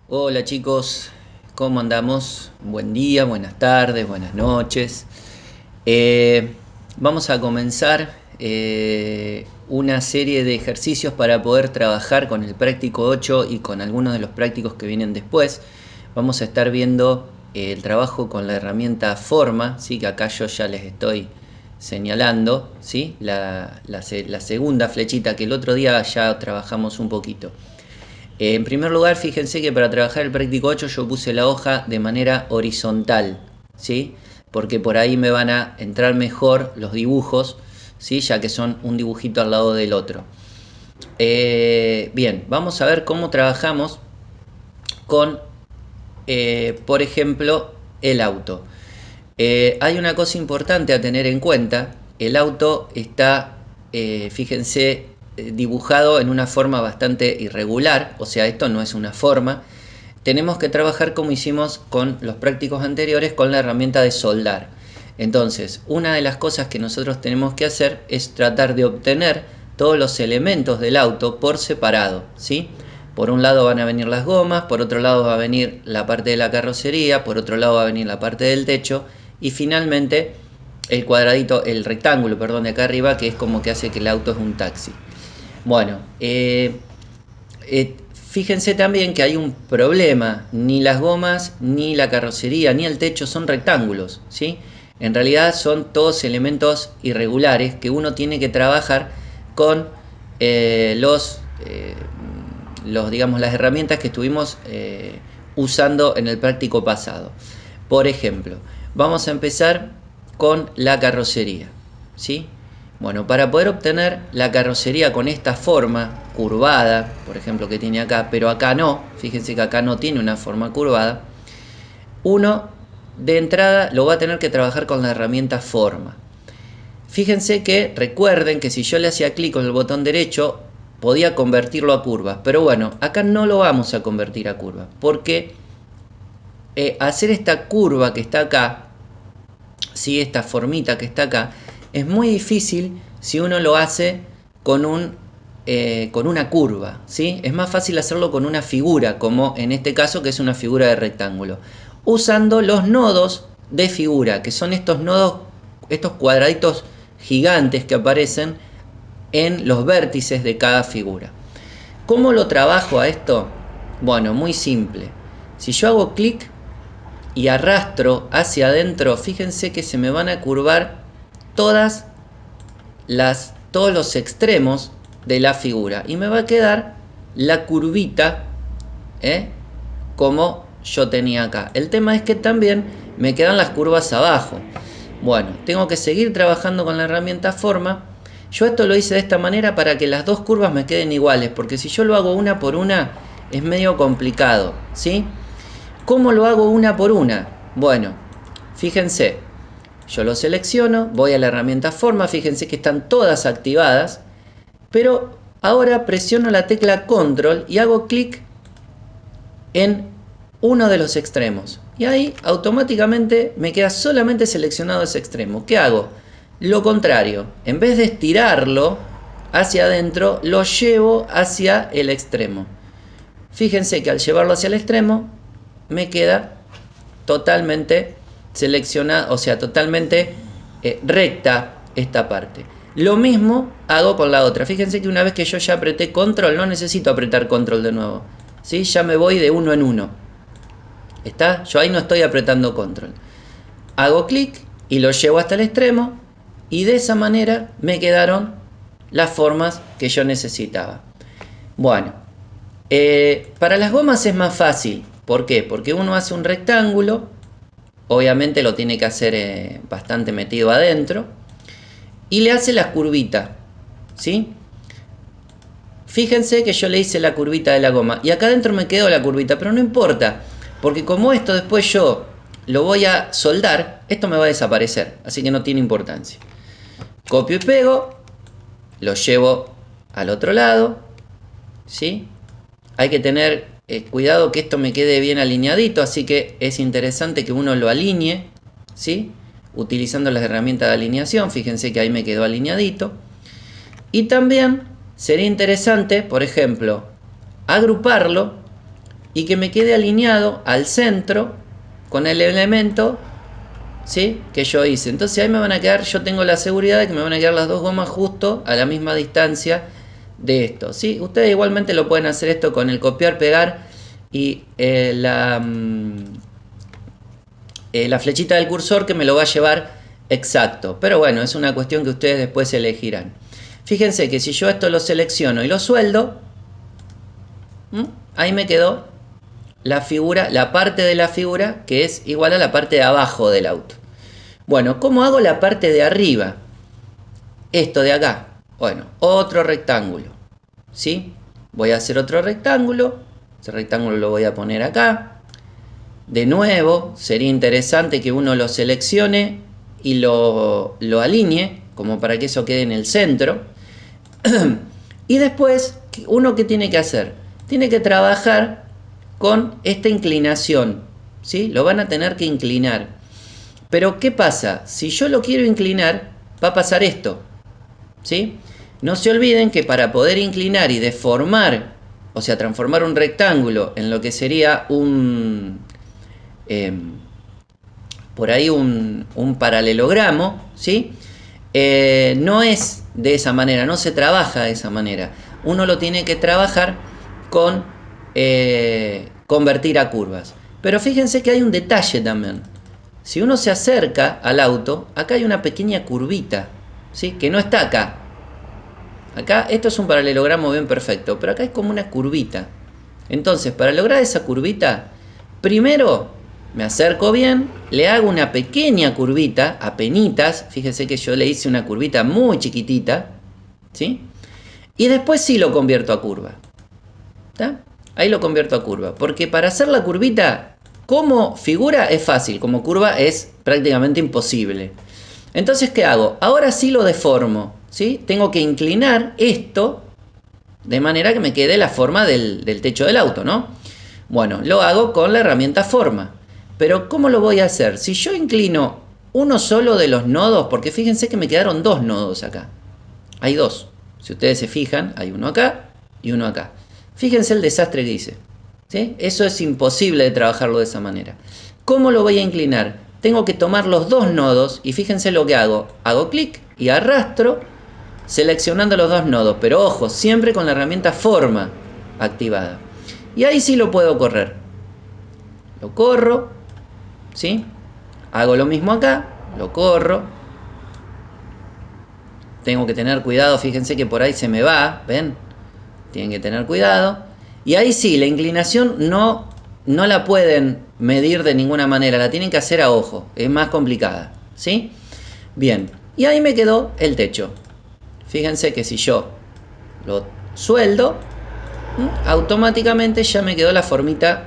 Hola chicos, ¿cómo andamos? Buen día, buenas tardes, buenas noches. Eh, Vamos a comenzar una serie de ejercicios para poder trabajar con el práctico 8 y con algunos de los prácticos que vienen después. Vamos a estar viendo el trabajo con la herramienta Forma, ¿sí? Que acá yo ya les estoy señalando, ¿sí? La segunda flechita que el otro día ya trabajamos un poquito. En primer lugar, fíjense que para trabajar el práctico 8 yo puse la hoja de manera horizontal, ¿sí? Porque por ahí me van a entrar mejor los dibujos, ¿sí? Ya que son un dibujito al lado del otro. Bien, vamos a ver cómo trabajamos con, por ejemplo, el auto. Hay una cosa importante a tener en cuenta. El auto está, fíjense, dibujado en una forma bastante irregular, o sea, esto no es una forma. Tenemos que trabajar como hicimos con los prácticos anteriores con la herramienta de soldar. Entonces, una de las cosas que nosotros tenemos que hacer es tratar de obtener todos los elementos del auto por separado, ¿sí? Por un lado van a venir las gomas, por otro lado va a venir la parte de la carrocería, por otro lado va a venir la parte del techo y finalmente el cuadradito, el rectángulo, perdón, de acá arriba, que es como que hace que el auto es un taxi. Bueno, fíjense también que hay un problema, ni las gomas, ni la carrocería, ni el techo son rectángulos, ¿sí? En realidad son todos elementos irregulares que uno tiene que trabajar con digamos, las herramientas que estuvimos usando en el práctico pasado. Por ejemplo, vamos a empezar con la carrocería, ¿sí? Bueno, para poder obtener la carrocería con esta forma curvada, por ejemplo que tiene acá, pero acá no, fíjense que acá no tiene una forma curvada, uno de entrada lo va a tener que trabajar con la herramienta forma. Fíjense que recuerden que si yo le hacía clic con el botón derecho podía convertirlo a curva, pero bueno, acá no lo vamos a convertir a curva, porque hacer esta curva que está acá, ¿sí? Esta formita que está acá, es muy difícil si uno lo hace con una curva, ¿sí? Es más fácil hacerlo con una figura, como en este caso que es una figura de rectángulo, usando los nodos de figura, que son estos nodos, estos cuadraditos gigantes que aparecen en los vértices de cada figura. ¿Cómo lo trabajo a esto? Bueno, muy simple. Si yo hago clic y arrastro hacia adentro, fíjense que se me van a curvar todos los extremos de la figura y me va a quedar la curvita, como yo tenía acá. El tema es que también me quedan las curvas abajo. Bueno, tengo que seguir trabajando con la herramienta forma. Yo esto lo hice de esta manera para que las dos curvas me queden iguales, porque si yo lo hago una por una es medio complicado, ¿sí? ¿Cómo lo hago una por una? Bueno, fíjense, yo lo selecciono, voy a la herramienta forma, fíjense que están todas activadas, pero ahora presiono la tecla control y hago clic en uno de los extremos. Y ahí automáticamente me queda solamente seleccionado ese extremo. ¿Qué hago? Lo contrario, en vez de estirarlo hacia adentro, lo llevo hacia el extremo. Fíjense que al llevarlo hacia el extremo, me queda totalmente seleccionada, o sea, totalmente recta esta parte. Lo mismo hago con la otra. Fíjense que una vez que yo ya apreté control, no necesito apretar control de nuevo, ¿sí? Ya me voy de uno en uno. ¿Está? Yo ahí no estoy apretando control. Hago clic y lo llevo hasta el extremo y de esa manera me quedaron las formas que yo necesitaba. Bueno, para las gomas es más fácil. ¿Por qué? Porque uno hace un rectángulo, obviamente lo tiene que hacer bastante metido adentro, y le hace la curvita, ¿sí? Fíjense que yo le hice la curvita de la goma y acá adentro me quedó la curvita, pero no importa, porque como esto después yo lo voy a soldar, esto me va a desaparecer, así que no tiene importancia. Copio y pego, lo llevo al otro lado, ¿sí? Hay que tener cuidado que esto me quede bien alineadito, así que es interesante que uno lo alinee, ¿sí? Utilizando las herramientas de alineación, fíjense que ahí me quedó alineadito. Y también sería interesante, por ejemplo, agruparlo y que me quede alineado al centro con el elemento, ¿sí?, que yo hice. Entonces ahí me van a quedar, yo tengo la seguridad de que me van a quedar las dos gomas justo a la misma distancia de esto, ¿sí? Ustedes igualmente lo pueden hacer esto con el copiar, pegar y la flechita del cursor, que me lo va a llevar exacto. Pero bueno, es una cuestión que ustedes después elegirán. Fíjense que si yo esto lo selecciono y lo sueldo, ahí me quedó la figura, la parte de la figura que es igual a la parte de abajo del auto. Bueno, ¿cómo hago la parte de arriba? Esto de acá. Bueno, otro rectángulo, ¿sí? Voy a hacer otro rectángulo. Ese rectángulo lo voy a poner acá. De nuevo, sería interesante que uno lo seleccione y lo alinee, como para que eso quede en el centro. Y después, ¿uno qué tiene que hacer? Tiene que trabajar con esta inclinación, ¿sí? Lo van a tener que inclinar. Pero ¿qué pasa? Si yo lo quiero inclinar, va a pasar esto, ¿sí? No se olviden que para poder inclinar y deformar, o sea, transformar un rectángulo en lo que sería por ahí un paralelogramo, ¿sí? No es de esa manera, no se trabaja de esa manera. Uno lo tiene que trabajar con convertir a curvas. Pero fíjense que hay un detalle también. Si uno se acerca al auto, acá hay una pequeña curvita, ¿sí?, que no está acá. Acá esto es un paralelogramo bien perfecto, pero acá es como una curvita. Entonces, para lograr esa curvita, primero me acerco bien, le hago una pequeña curvita, apenitas, fíjense que yo le hice una curvita muy chiquitita, ¿sí? Y después sí lo convierto a curva. ¿Está? Ahí lo convierto a curva, porque para hacer la curvita, como figura es fácil, como curva es prácticamente imposible. Entonces, ¿qué hago? Ahora sí lo deformo, ¿sí? Tengo que inclinar esto de manera que me quede la forma del techo del auto, ¿no? Bueno, lo hago con la herramienta forma. Pero ¿cómo lo voy a hacer? Si yo inclino uno solo de los nodos, porque fíjense que me quedaron dos nodos acá. Hay dos. Si ustedes se fijan, hay uno acá y uno acá. Fíjense el desastre que hice, ¿sí? Eso es imposible de trabajarlo de esa manera. ¿Cómo lo voy a inclinar? Tengo que tomar los dos nodos y fíjense lo que hago. Hago clic y arrastro seleccionando los dos nodos, pero ojo, siempre con la herramienta forma activada. Y ahí sí lo puedo correr. Lo corro, ¿sí? Hago lo mismo acá, lo corro. Tengo que tener cuidado, fíjense que por ahí se me va, ¿ven? Tienen que tener cuidado. Y ahí sí, la inclinación no la pueden medir de ninguna manera, la tienen que hacer a ojo, es más complicada, ¿sí? Bien, y ahí me quedó el techo. Fíjense que si yo lo sueldo, automáticamente ya me quedó la formita,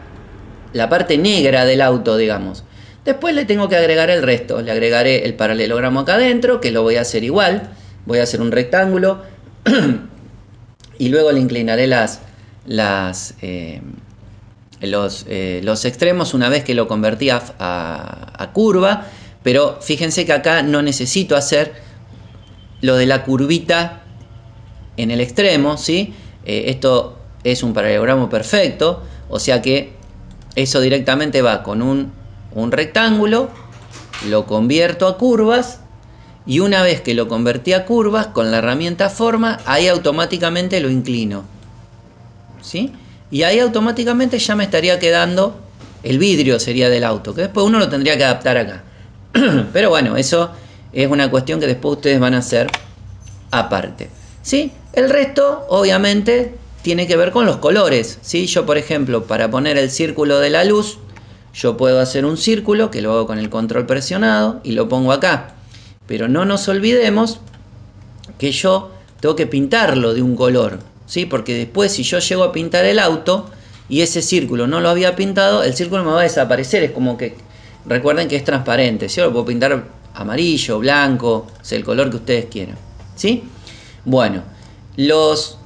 la parte negra del auto, digamos. Después le tengo que agregar el resto. Le agregaré el paralelogramo acá adentro, que lo voy a hacer igual. Voy a hacer un rectángulo y luego le inclinaré los extremos una vez que lo convertí a curva. Pero fíjense que acá no necesito hacer lo de la curvita en el extremo, ¿sí? Esto es un paralelogramo perfecto, o sea que eso directamente va con un rectángulo, lo convierto a curvas y una vez que lo convertí a curvas con la herramienta forma, ahí automáticamente lo inclino, ¿sí? Y ahí automáticamente ya me estaría quedando el vidrio, sería del auto, que después uno lo tendría que adaptar acá. Pero bueno, eso es una cuestión que después ustedes van a hacer aparte, ¿sí? El resto, obviamente, tiene que ver con los colores, ¿sí? Yo, por ejemplo, para poner el círculo de la luz, yo puedo hacer un círculo, que lo hago con el control presionado, y lo pongo acá. Pero no nos olvidemos que yo tengo que pintarlo de un color, ¿sí? Porque después, si yo llego a pintar el auto, y ese círculo no lo había pintado, el círculo me va a desaparecer. Es como que, recuerden que es transparente, ¿sí? Lo puedo pintar amarillo, blanco, o sea, el color que ustedes quieran, ¿sí? Bueno, los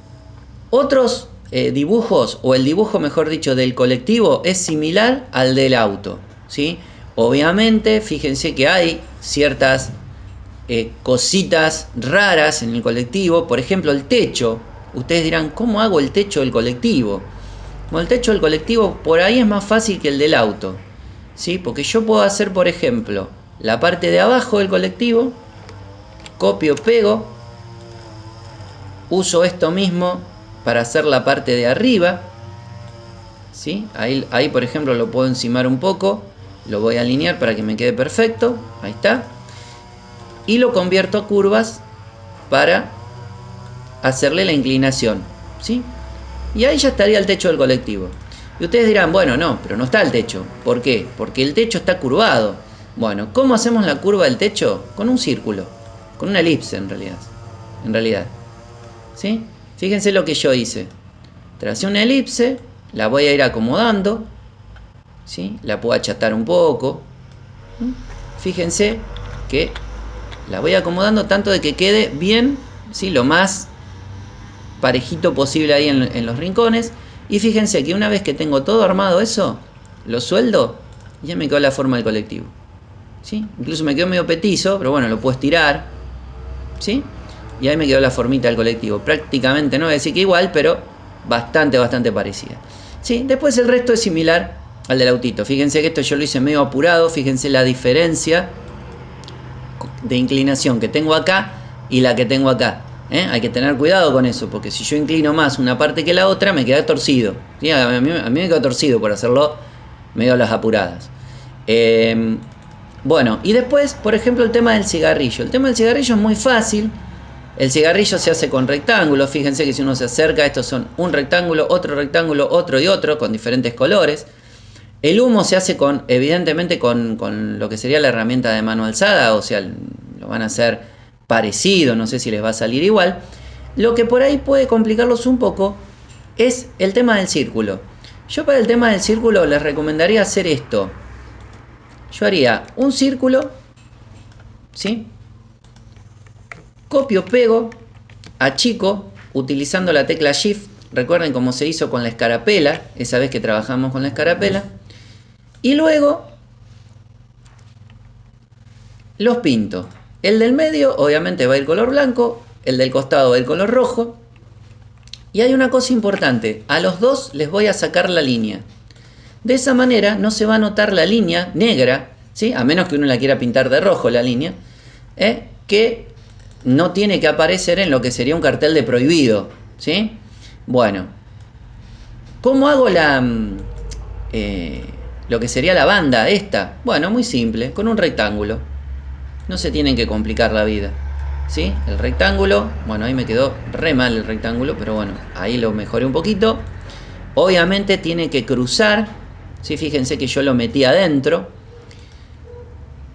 otros dibujos, o el dibujo mejor dicho del colectivo, es similar al del auto, ¿sí? Obviamente, fíjense que hay ciertas cositas raras en el colectivo. Por ejemplo, el techo. Ustedes dirán, ¿cómo hago el techo del colectivo? Bueno, el techo del colectivo por ahí es más fácil que el del auto, ¿sí? Porque yo puedo hacer, por ejemplo, la parte de abajo del colectivo, copio, pego, uso esto mismo para hacer la parte de arriba, ¿sí? Ahí por ejemplo lo puedo encimar un poco, lo voy a alinear para que me quede perfecto, ahí está, y lo convierto a curvas para hacerle la inclinación, ¿sí? Y ahí ya estaría el techo del colectivo. Y ustedes dirán, bueno, no, pero no está el techo. ¿Por qué? Porque el techo está curvado. Bueno, ¿cómo hacemos la curva del techo? Con un círculo, con una elipse en realidad. En realidad, ¿sí? Fíjense lo que yo hice. Tracé una elipse, la voy a ir acomodando, ¿sí? La puedo achatar un poco. Fíjense que la voy acomodando tanto de que quede bien, ¿sí? Lo más parejito posible ahí en los rincones. Y fíjense que una vez que tengo todo armado eso, lo sueldo y ya me quedó la forma del colectivo, ¿sí? Incluso me quedó medio petizo, pero bueno, lo puedo estirar, ¿sí? Y ahí me quedó la formita del colectivo. Prácticamente, no voy a decir que igual, pero bastante parecida, ¿sí? Después el resto es similar al del autito. Fíjense que esto yo lo hice medio apurado. Fíjense la diferencia de inclinación que tengo acá y la que tengo acá. Hay que tener cuidado con eso, porque si yo inclino más una parte que la otra, me queda torcido, ¿sí? A mí me queda torcido por hacerlo medio a las apuradas. Bueno, y después, por ejemplo, el tema del cigarrillo. El tema del cigarrillo es muy fácil. El cigarrillo se hace con rectángulos. Fíjense que si uno se acerca, estos son un rectángulo, otro y otro, con diferentes colores. El humo se hace evidentemente con lo que sería la herramienta de mano alzada, o sea, lo van a hacer parecido, no sé si les va a salir igual. Lo que por ahí puede complicarlos un poco es el tema del círculo. Yo para el tema del círculo les recomendaría hacer esto. Yo haría un círculo, ¿sí? Copio, pego, achico, utilizando la tecla Shift. Recuerden cómo se hizo con la escarapela, esa vez que trabajamos con la escarapela. Y luego los pinto. El del medio obviamente va a ir color blanco, el del costado va a ir color rojo. Y hay una cosa importante, a los dos les voy a sacar la línea. De esa manera no se va a notar la línea negra, ¿sí? A menos que uno la quiera pintar de rojo la línea, que no tiene que aparecer en lo que sería un cartel de prohibido, ¿sí? Bueno, ¿cómo hago lo que sería la banda esta? Bueno, muy simple, con un rectángulo. No se tienen que complicar la vida, ¿sí? El rectángulo, bueno, ahí me quedó re mal el rectángulo, pero bueno, ahí lo mejoré un poquito. Obviamente tiene que cruzar, ¿sí? Fíjense que yo lo metí adentro.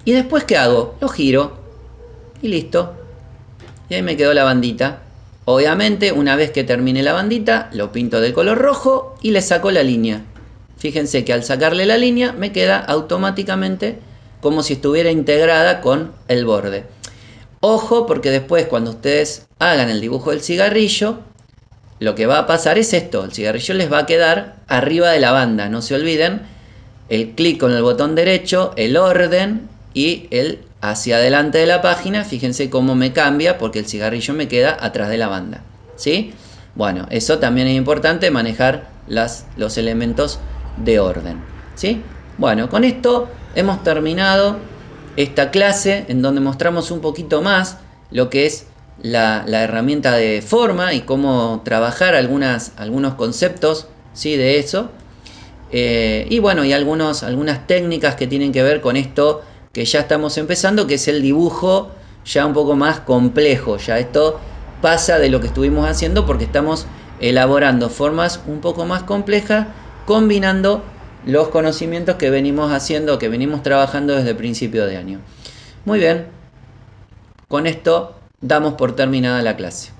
Y después, ¿qué hago? Lo giro y listo. Y ahí me quedó la bandita. Obviamente, una vez que termine la bandita, lo pinto de color rojo y le saco la línea. Fíjense que al sacarle la línea me queda automáticamente como si estuviera integrada con el borde. Ojo, porque después cuando ustedes hagan el dibujo del cigarrillo, lo que va a pasar es esto. El cigarrillo les va a quedar arriba de la banda. No se olviden, el clic con el botón derecho, el orden y el hacia adelante de la página. Fíjense cómo me cambia porque el cigarrillo me queda atrás de la banda, ¿sí? Bueno, eso también es importante, manejar los elementos de orden, ¿sí? Bueno, con esto hemos terminado esta clase en donde mostramos un poquito más lo que es la herramienta de forma y cómo trabajar algunos conceptos, ¿sí? De eso. Y bueno, y algunas técnicas que tienen que ver con esto que ya estamos empezando, que es el dibujo ya un poco más complejo. Ya esto pasa de lo que estuvimos haciendo porque estamos elaborando formas un poco más complejas, combinando los conocimientos que venimos haciendo, que venimos trabajando desde el principio de año. Muy bien, con esto damos por terminada la clase.